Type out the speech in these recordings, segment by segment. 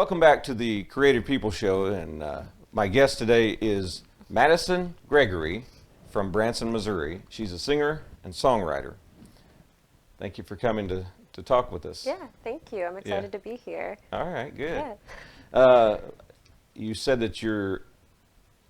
Welcome back to the Creative People Show, and my guest today is Matteson Gregory from Branson, Missouri. She's a singer and songwriter. Thank you for coming to talk with us. Yeah, thank you. I'm excited to be here. All right, good. Yeah. You said that you're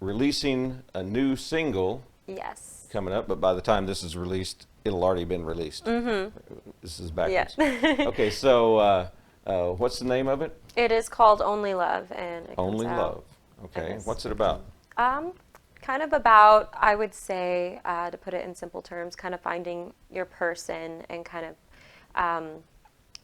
releasing a new single Yes. coming up, but by the time this is released, it'll already been released. Mm-hmm. This is backwards. Yeah. Okay, so what's the name of it? It is called Only Love, and it Only comes Love. out. Okay, Yes. what's it about? Kind of about, I would say, to put it in simple terms, kind of finding your person, and kind of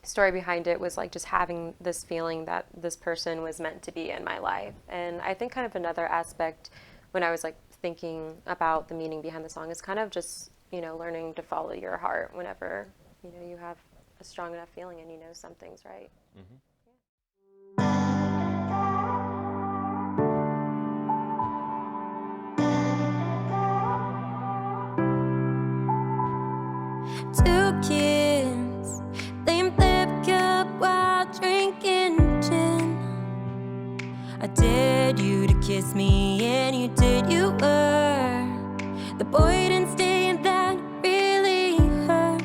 story behind it was like just having this feeling that this person was meant to be in my life. And I think kind of another aspect when I was like thinking about the meaning behind the song is kind of just, learning to follow your heart whenever, you have a strong enough feeling and something's right. Mm-hmm. Two kids, they flip cup while drinking gin. I dared you to kiss me and you did, you were. The boy didn't stay and that really hurt.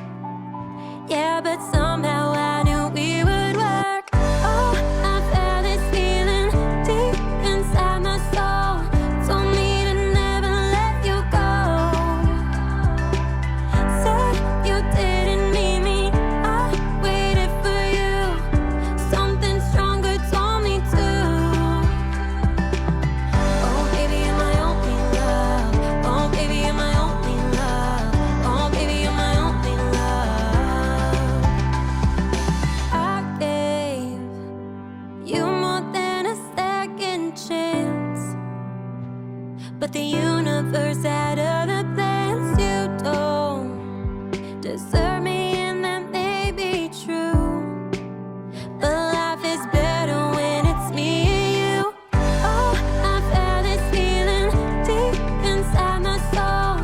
Yeah, but somehow I knew we would work. Oh, I felt this feeling deep inside my soul. Told me to never let you go. Said you didn't need me, I waited for you. Something stronger told me to. Oh baby, you're my only love. Oh baby, you're my only love. Oh baby, you're my only love. I gave you more than a second chance, but the universe had other plans. You don't deserve me, and that may be true, but life is better when it's me and you. Oh, I felt this feeling deep inside my soul.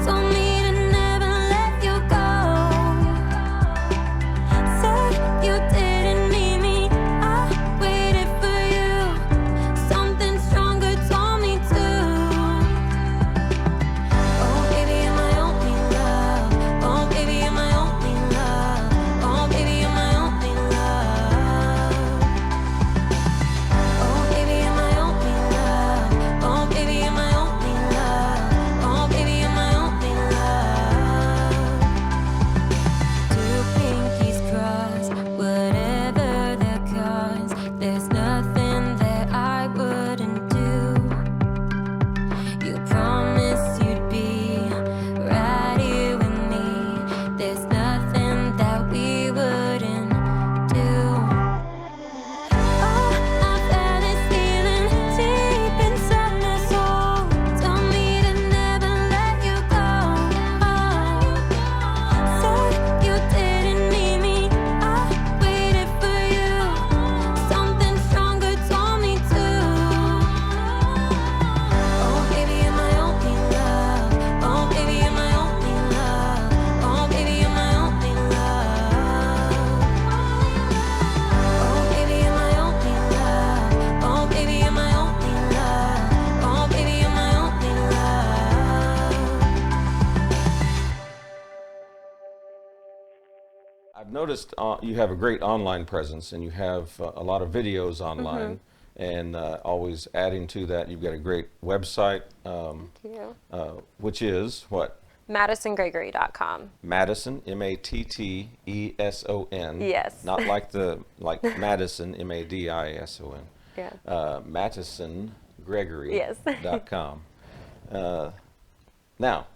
Told me to never let you go. Said you didn't need me, I waited for you. Something stronger told me to. Oh baby, you're my only love. Oh baby, you're my only love. Oh baby, you're my only love. Oh baby, you're my only love. Oh baby, you're my only love. Oh baby, you're my only love. Two pinkies crossed, whatever the cause. There's nothing that I wouldn't do. You promised you'd be right here with me. There's nothing that we wouldn't do. Oh, I felt this feeling deep inside my soul. Told me to never let you go. Said you didn't need me, I waited for you. Something stronger told me to. Oh baby, you're my only love. Oh baby, you're my only love. Oh baby, you're my only love. Oh baby, you're my only love. Oh baby, you're my only love. Oh baby, you're my only love. I've noticed you have a great online presence, and you have a lot of videos online, and always adding to that, you've got a great website, Thank you. which is what? MattesonGregory.com. Matteson, Matteson. Yes. Not like Madison, Madison. Yeah. Matteson Gregory. Yes. .com. Now,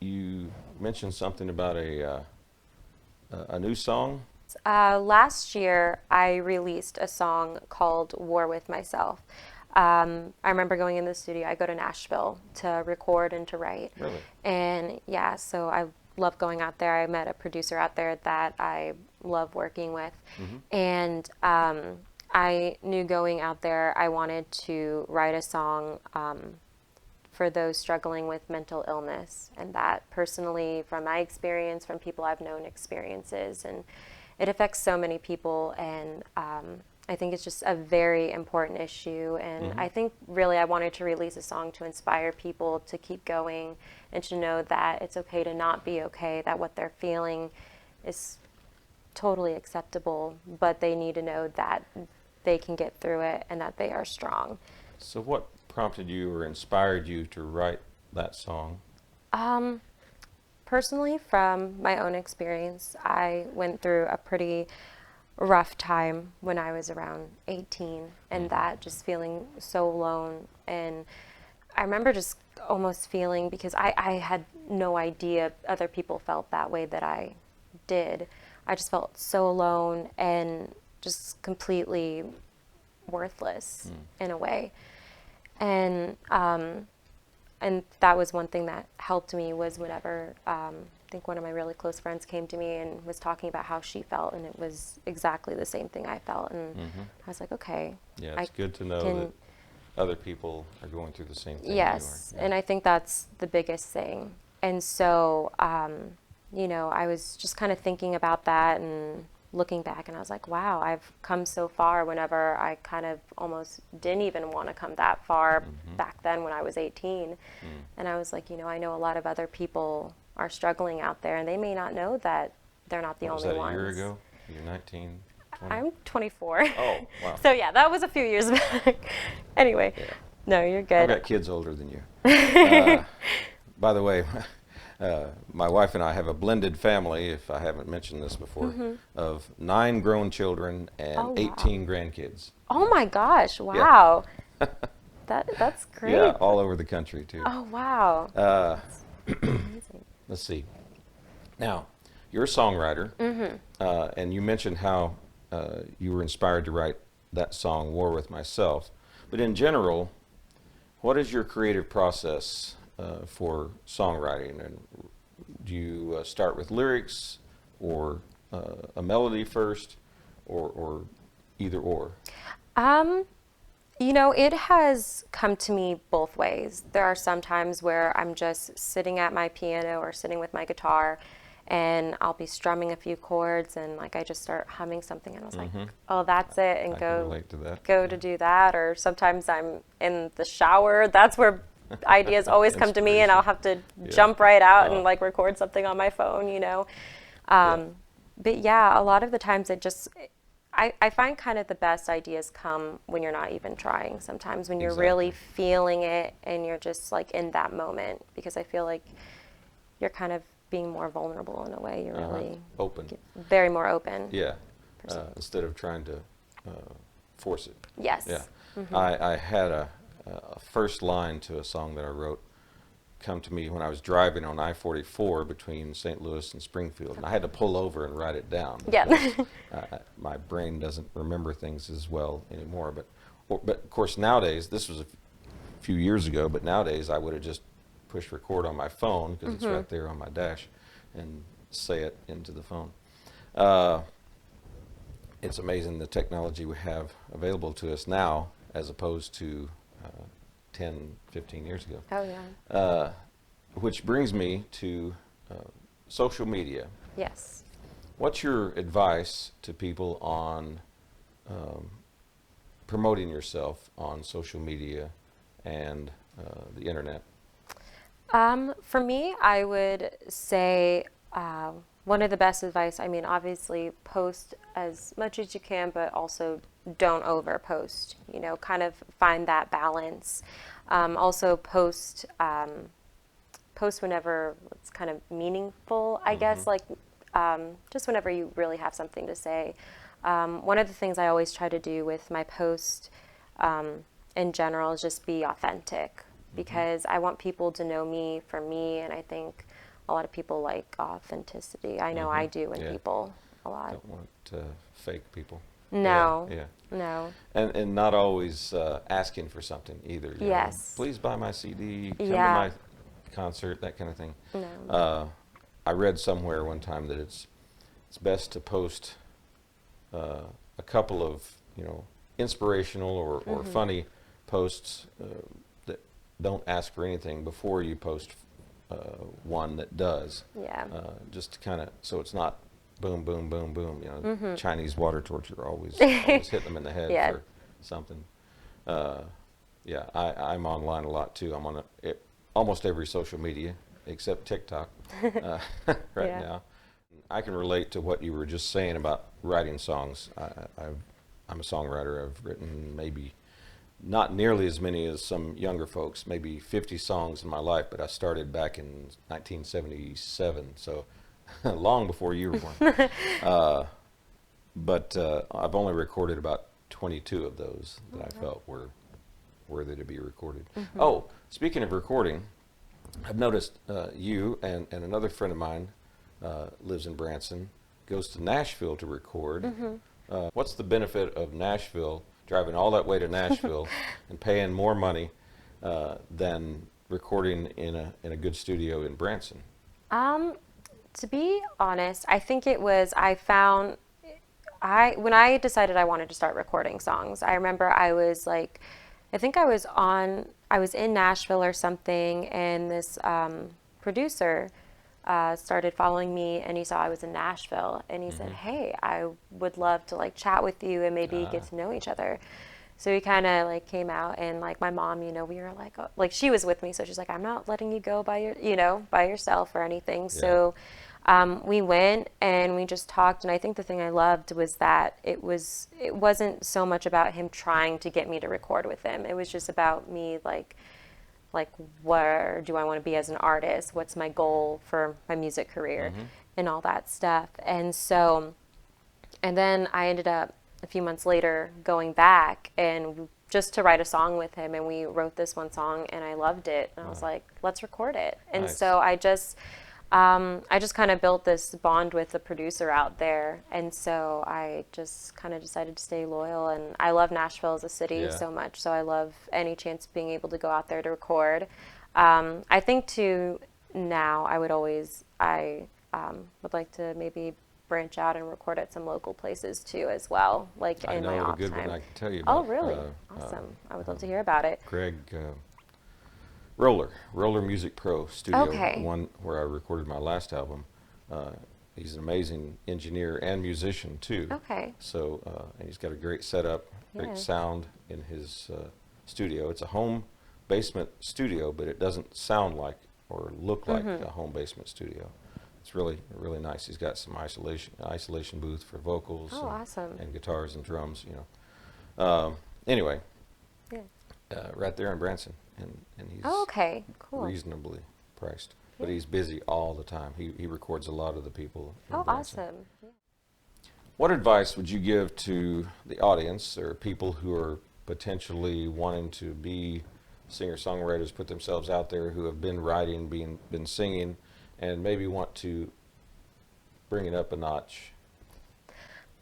you mentioned something about a new song. Last year, I released a song called War with Myself. I remember going in the studio. I go to Nashville to record and to write. Really? And yeah, so I love going out there. I met a producer out there that I love working with. And I knew going out there I wanted to write a song for those struggling with mental illness, and that personally, from my experience, from people I've known experiences, and it affects so many people, and I think it's just a very important issue, and I think really I wanted to release a song to inspire people to keep going and to know that it's okay to not be okay, that what they're feeling is totally acceptable, but they need to know that they can get through it and that they are strong. So what prompted you or inspired you to write that song? Personally, from my own experience, I went through a pretty rough time when I was around 18, and that just feeling so alone. And I remember just almost feeling, because I had no idea other people felt that way that I did. I just felt so alone and just completely worthless in a way. And that was one thing that helped me, was whenever I think one of my really close friends came to me and was talking about how she felt, and it was exactly the same thing I felt. And I was like, okay. Yeah, it's good to know that other people are going through the same thing Yes, you are. and I think that's the biggest thing. And so, you know, I was just kind of thinking about that and looking back, and I was like, wow, I've come so far whenever I kind of almost didn't even want to come that far back then when I was 18. And I was like, you know, I know a lot of other people are struggling out there, and they may not know that they're not the Was only that ones. a year ago? You're 19, 20? I'm 24. Oh, wow. So yeah, that was a few years back. Anyway, Yeah. no, you're I've good. got kids older than you. By the way, my wife and I have a blended family, if I haven't mentioned this before, of 9 grown children and Oh, wow. 18 grandkids. Oh my gosh! Wow, that's great. Yeah, all over the country too. Oh wow. Amazing. Let's see. Now, you're a songwriter, and you mentioned how you were inspired to write that song, War With Myself. But in general, what is your creative process for songwriting? And do you start with lyrics, or a melody first, or either or? You know, it has come to me both ways. There are some times where I'm just sitting at my piano or sitting with my guitar, and I'll be strumming a few chords, and like I just start humming something, and I was like, oh, that's it, and I can relate to that. go to do that. Or sometimes I'm in the shower. That's where ideas always come to me, and I'll have to jump right out and like record something on my phone, you know. But yeah, a lot of the times it just, I find kind of the best ideas come when you're not even trying sometimes, when you're really feeling it and you're just like in that moment, because I feel like you're kind of being more vulnerable in a way. You're really open. Very more open. Yeah, instead of trying to force it. Yes. Yeah. I had a first line to a song that I wrote come to me when I was driving on I-44 between St. Louis and Springfield, and I had to pull over and write it down. Yeah. because, my brain doesn't remember things as well anymore. But of course nowadays, this was a few years ago, but nowadays I would have just pushed record on my phone, because it's right there on my dash, and say it into the phone. It's amazing the technology we have available to us now as opposed to 10, 15 years ago. Oh yeah. Which brings me to social media. Yes. What's your advice to people on promoting yourself on social media and the internet? For me, I would say one of the best advice, I mean, obviously post as much as you can, but also don't over post, you know, kind of find that balance. Also post whenever it's kind of meaningful, I guess, like just whenever you really have something to say. One of the things I always try to do with my post in general is just be authentic, because I want people to know me for me, and I think a lot of people like authenticity. I know I do in people a lot. Don't want fake people. No. Yeah. No. And not always asking for something either. You know, please buy my CD, come to my concert, that kind of thing. No. I read somewhere one time that it's best to post a couple of, you know, inspirational or funny posts that don't ask for anything before you post one that does. Yeah. Just to kind of, so it's not boom, boom, boom, boom. Chinese water torture always hitting them in the head Yeah. for something. Yeah, I'm online a lot too. I'm on almost every social media except TikTok right Yeah. now. I can relate to what you were just saying about writing songs. I'm a songwriter. I've written maybe not nearly as many as some younger folks, maybe 50 songs in my life, but I started back in 1977, so long before you were born. But I've only recorded about 22 of those that I felt were worthy to be recorded. Oh, speaking of recording, I've noticed you and another friend of mine lives in Branson, goes to Nashville to record. What's the benefit of Nashville, driving all that way to Nashville and paying more money than recording in a good studio in Branson? To be honest, I think it was when I decided I wanted to start recording songs, I remember I was in Nashville or something, and this producer started following me, and he saw I was in Nashville, and he said, "Hey, I would love to like chat with you and maybe get to know each other." So he kind of like came out, and like my mom, we were like she was with me, so she's like, "I'm not letting you go by yourself or anything." Yeah. So we went and we just talked, and I think the thing I loved was that it wasn't so much about him trying to get me to record with him. It was just about me like where do I want to be as an artist? What's my goal for my music career and all that stuff. And then I ended up a few months later going back and just to write a song with him, and we wrote this one song and I loved it, and I was like, let's record it. And Nice. so I just kind of built this bond with the producer out there, and so I just kind of decided to stay loyal. And I love Nashville as a city so much, so I love any chance of being able to go out there to record. I think too now I would like to maybe branch out and record at some local places too as well, like I in know my of a off good time. one I can tell you about. Oh, really? Awesome. I would love to hear about it. Greg Roller Music Pro Studio, Okay. the one where I recorded my last album. He's an amazing engineer and musician too. Okay. So, and he's got a great setup, great Yeah. sound in his studio. It's a home basement studio, but it doesn't sound like or look like a home basement studio. It's really, really nice. He's got some isolation booth for vocals Oh, awesome. and guitars and drums, Anyway, Yeah. right there in Branson, and he's Oh, okay. Cool. reasonably priced. But Yeah. he's busy all the time. He records a lot of the people in Oh, Branson. awesome. Yeah. What advice would you give to the audience or people who are potentially wanting to be singer-songwriters, put themselves out there, who have been writing, been singing, and maybe want to bring it up a notch?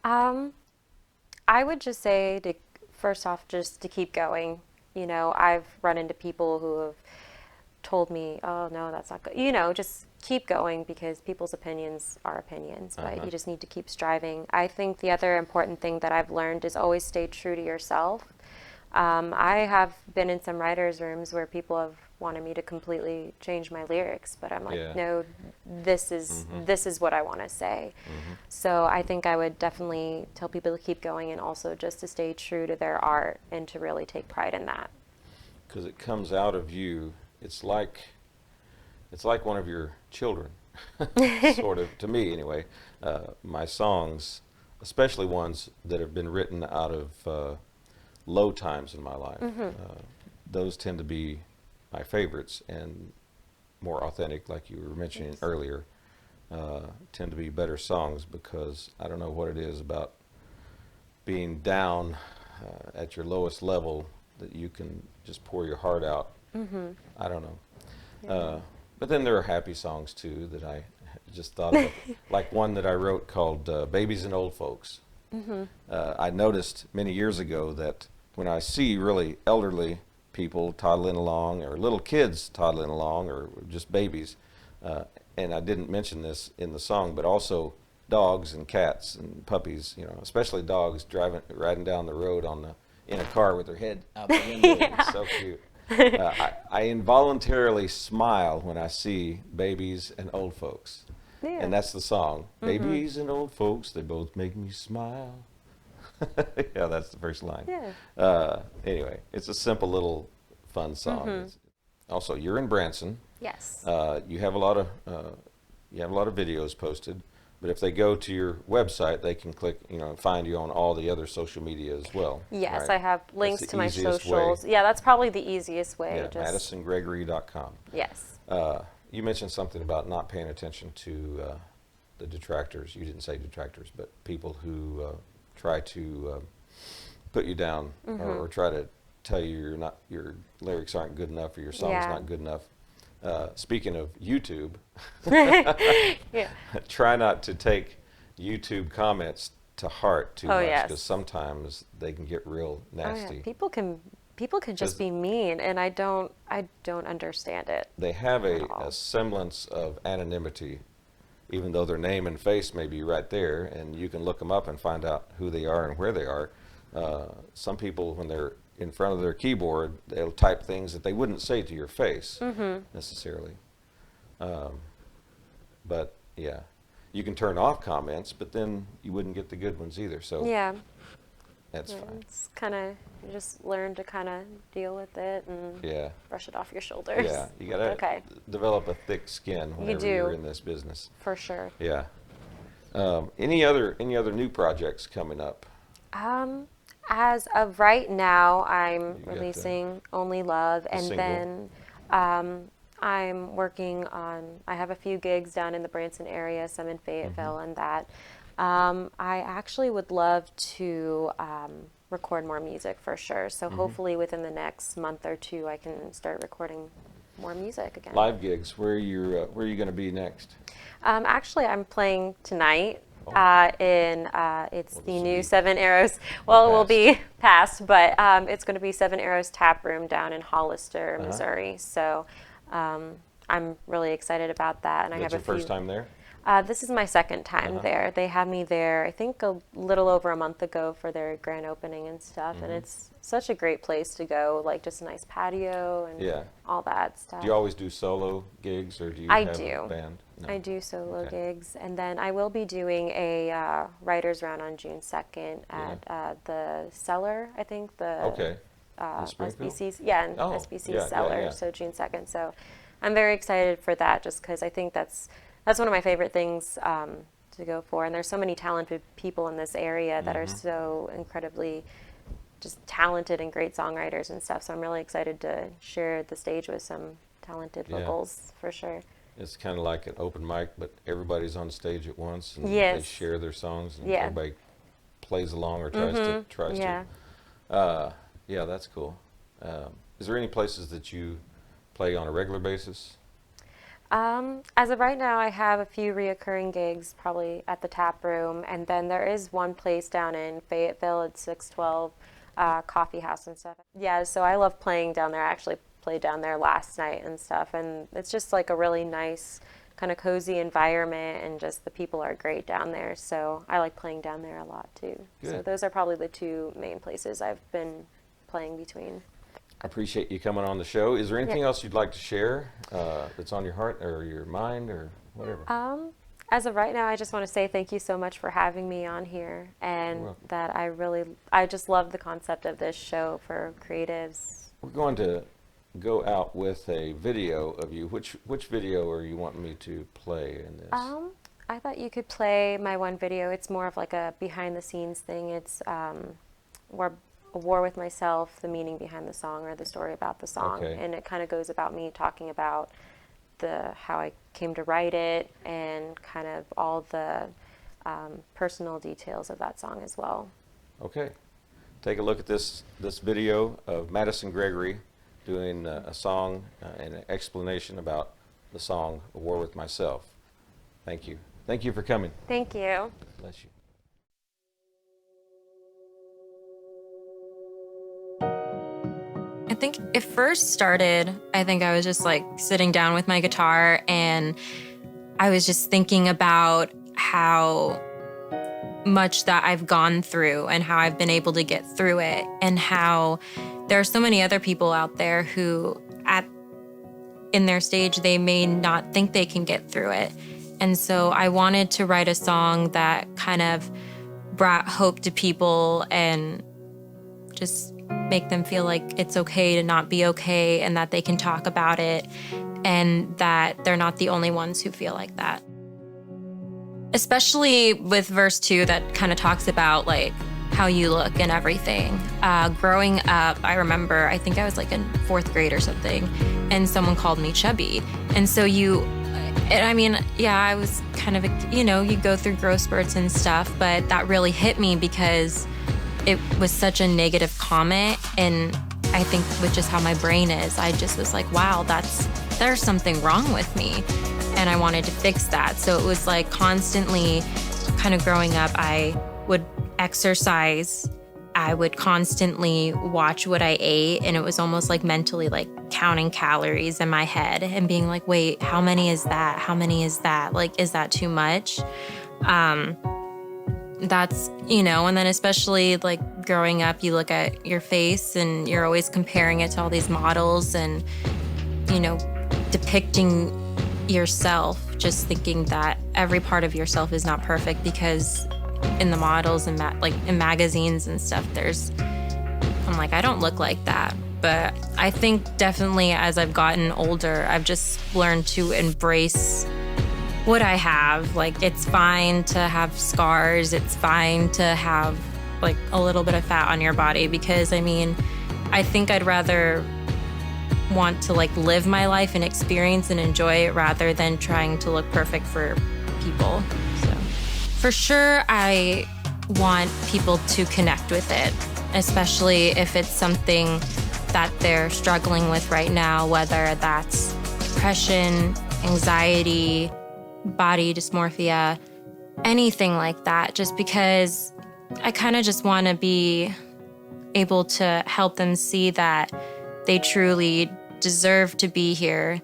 I would just say first off, just to keep going. I've run into people who have told me, "Oh no, that's not good." Just keep going, because people's opinions are opinions, but you just need to keep striving. I think the other important thing that I've learned is always stay true to yourself. I have been in some writers' rooms where people have wanted me to completely change my lyrics, but I'm like, Yeah. no, this is what I want to say. So I think I would definitely tell people to keep going, and also just to stay true to their art and to really take pride in that. Because it comes out of you. It's like one of your children, sort of, to me anyway. My songs, especially ones that have been written out of low times in my life, those tend to be my favorites and more authentic, like you were mentioning earlier. Tend to be better songs, because I don't know what it is about being down at your lowest level that you can just pour your heart out. I don't know. Yeah. But then there are happy songs too that I just thought of, like one that I wrote called Babies and Old Folks. I noticed many years ago that when I see really elderly people toddling along, or little kids toddling along, or just babies, and I didn't mention this in the song, but also dogs and cats and puppies, especially dogs riding down the road in a car with their head out the window. It's so cute. I involuntarily smile when I see babies and old folks. Yeah. And that's the song. Babies and old folks, they both make me smile. Yeah, that's the first line. Yeah. Anyway, it's a simple little fun song. Also, you're in Branson. Yes. You have a lot of videos posted, but if they go to your website, they can click, and find you on all the other social media as well. Yes, right? I have links That's to the my easiest socials. way. Yeah, that's probably the easiest way. Yeah, just MattisonGregory.com. Yes. You mentioned something about not paying attention to the detractors. You didn't say detractors, but people who try to put you down or try to tell you your lyrics aren't good enough or your song's Yeah. not good enough. Speaking of YouTube, Yeah. try not to take YouTube comments to heart too Oh, much, yes. because sometimes they can get real Oh, yeah. nasty. People can just be mean, and I don't understand it. They have at all. a semblance of anonymity, even though their name and face may be right there, and you can look them up and find out who they are and where they are. Some people, when they're in front of their keyboard, they'll type things that they wouldn't say to your face necessarily. But yeah, you can turn off comments, but then you wouldn't get the good ones either. So Yeah. that's Yeah, fine. it's kind of, you just learn to kind of deal with it and Yeah. brush it off your shoulders. Yeah, you gotta Okay. develop a thick skin whenever you're do. in this business. For sure. Yeah. Any other new projects coming up? As of right now, I'm You got releasing Only Love, and single. then I'm working on, I have a few gigs down in the Branson area, some in Fayetteville, and that. I actually would love to record more music for sure. So hopefully within the next month or two, I can start recording more music again. Live gigs. Where are you going to be next? Actually, I'm playing tonight Oh. it's Well, the this new will be Seven Arrows. Well, it will past. be past, but it's going to be Seven Arrows Tap Room down in Hollister, Uh-huh. Missouri. So I'm really excited about that. And I That's have your a few. first time there? This is my second time Uh-huh. there. They had me there, I think, a little over a month ago for their grand opening and stuff. Mm-hmm. And it's such a great place to go, like just a nice patio and Yeah. all that stuff. Do you always do solo gigs, or do you I have do. a band? No. I do solo Okay. gigs, and then I will be doing a writers round on June 2nd at the Cellar, I think, the Okay. In Springfield? SBC's, yeah, in Oh, SBC's yeah, Cellar, yeah. so June 2nd. So I'm very excited for that, just because I think that's one of my favorite things to go for, and there's so many talented people in this area that are Mm-hmm. so incredibly just talented and great songwriters and stuff. So I'm really excited to share the stage with some talented Yeah. vocals for sure. It's kind of like an open mic, but everybody's on stage at once, and they Yes. share their songs, and Yeah. everybody plays along or tries Yeah. to. Yeah, that's cool. Is there any places that you play on a regular basis? As of right now, I have a few reoccurring gigs, probably at the Tap Room, and then there is one place down in Fayetteville at 612 Coffee House and stuff. Yeah, so I love playing down there. I actually played down there last night and stuff, and it's just like a really nice, kind of cozy environment, and just the people are great down there. So I like playing down there a lot too. So Good. those are probably the two main places I've been playing between. I appreciate you coming on the show. Is there anything else you'd like to share that's on your heart or your mind or whatever? As of right now, I just want to say thank you so much for having me on here, and welcome. that I just love the concept of this show for creatives. We're going to go out with a video of you. Which video are you wanting me to play in this? I thought you could play my one video. It's more of like a behind the scenes thing. It's a war with myself, the meaning behind the song or the story about the song. Okay. And it kind of goes about me talking about how I came to write it, and kind of all the personal details of that song as well. Okay. Take a look at this video of Matteson Gregory doing a song and an explanation about the song A War with Myself. Thank you. Thank you for coming. Thank you. Bless you. I think it first started, I think I was just like sitting down with my guitar, and I was just thinking about how much that I've gone through and how I've been able to get through it, and how there are so many other people out there who in their stage, they may not think they can get through it. And so I wanted to write a song that kind of brought hope to people and just make them feel like it's okay to not be okay and that they can talk about it and that they're not the only ones who feel like that. Especially with verse 2 that kind of talks about like how you look and everything. Growing up, I remember, I think I was like in 4th grade or something, and someone called me chubby. And so I was kind of, you go through growth spurts and stuff, but that really hit me because it was such a negative comment. And I think with just how my brain is, I just was like, wow, there's something wrong with me. And I wanted to fix that. So it was like constantly kind of growing up, I would exercise. I would constantly watch what I ate, and it was almost like mentally like counting calories in my head and being like, wait, how many is that? How many is that? Like, is that too much? That's, and then especially like growing up, you look at your face and you're always comparing it to all these models and, depicting yourself, just thinking that every part of yourself is not perfect because in the models and in magazines and stuff, I'm like, I don't look like that. But I think definitely as I've gotten older, I've just learned to embrace what I have. Like, it's fine to have scars. It's fine to have like a little bit of fat on your body because I think I'd rather want to like live my life and experience and enjoy it rather than trying to look perfect for people. So for sure, I want people to connect with it, especially if it's something that they're struggling with right now, whether that's depression, anxiety, body dysmorphia, anything like that, just because I kind of just want to be able to help them see that they truly deserve to be here.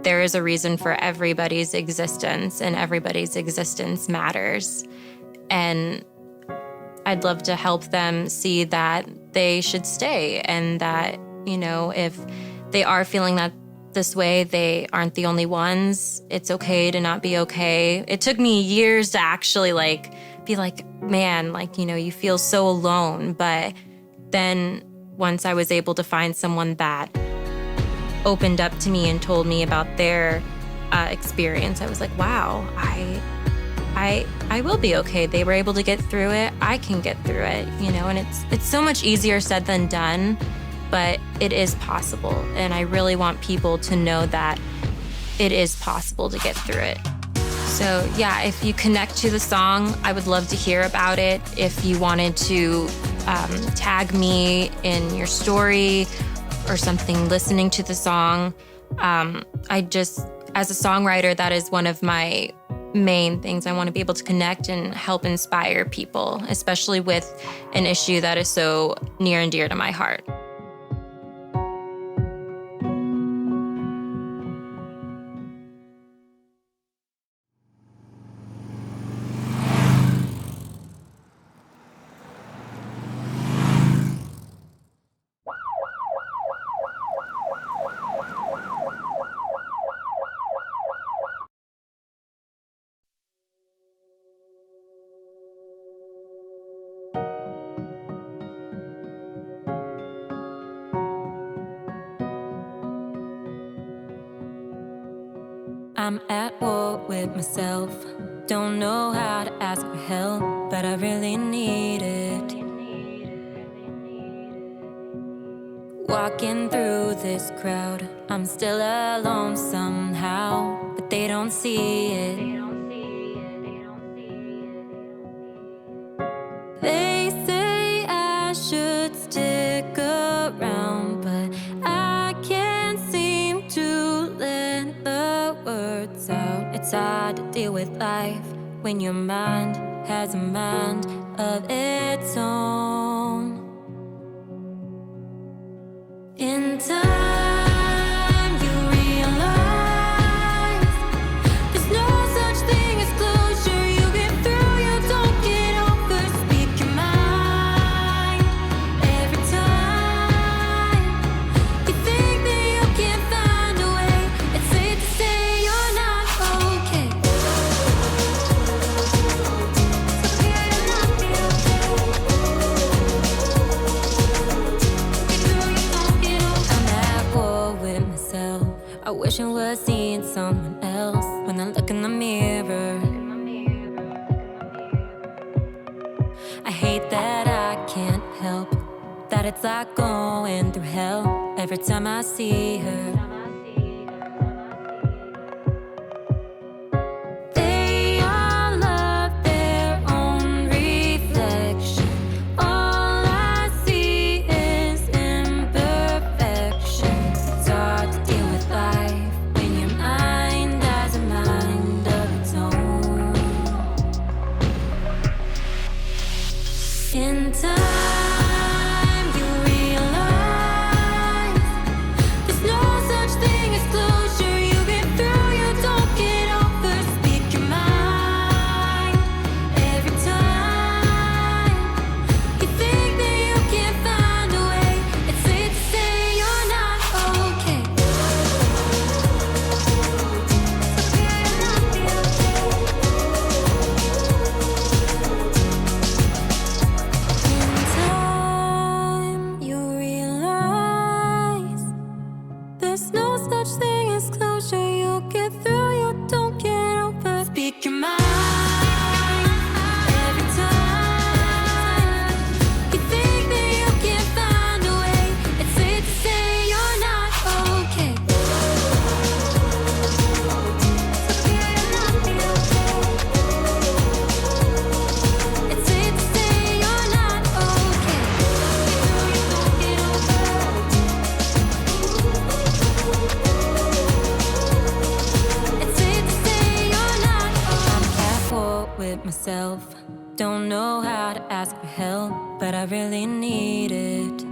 There is a reason for everybody's existence, and everybody's existence matters. And I'd love to help them see that they should stay, and that, if they are feeling that this way, they aren't the only ones. It's okay to not be okay. It took me years to actually be like, man, you feel so alone. But then once I was able to find someone that opened up to me and told me about their experience, I was like, wow, I will be okay. They were able to get through it. I can get through it, and it's so much easier said than done, but it is possible. And I really want people to know that it is possible to get through it. So yeah, if you connect to the song, I would love to hear about it. If you wanted to tag me in your story or something listening to the song, as a songwriter, that is one of my main things. I want to be able to connect and help inspire people, especially with an issue that is so near and dear to my heart. I'm at war with myself. Don't know how to ask for help, but I really need it. Walking through this crowd, I'm still alone somehow, but they don't see it. They say I should stick around, but I can't seem to let the words out. It's hard to deal with life when your mind has a mind of its own. In time, you realize there's no such thing as closure. You get through, you don't get over. Speak your mind every time you think that you can't find a way. It's safe to say you're not okay. I hate that I can't help that it's like going through hell every time I see her. They all love their own reflection. All I see is imperfection. It's hard to deal with life when your mind has a mind of its own. In time, you realize there's no such thing as closure. You get through, you don't get over. Speak your mind every time. You think that you can't find a way. It's safe to say you're not okay. In time, you realize there's no such thing as closure. You get through, you don't get over. Speak your mind every time. You think that you can't find a way. It's safe to say you're not okay. It's safe to say you're not okay. It's safe to say you're not okay. I'm at war with myself. Don't know how to ask for help, but I really need it.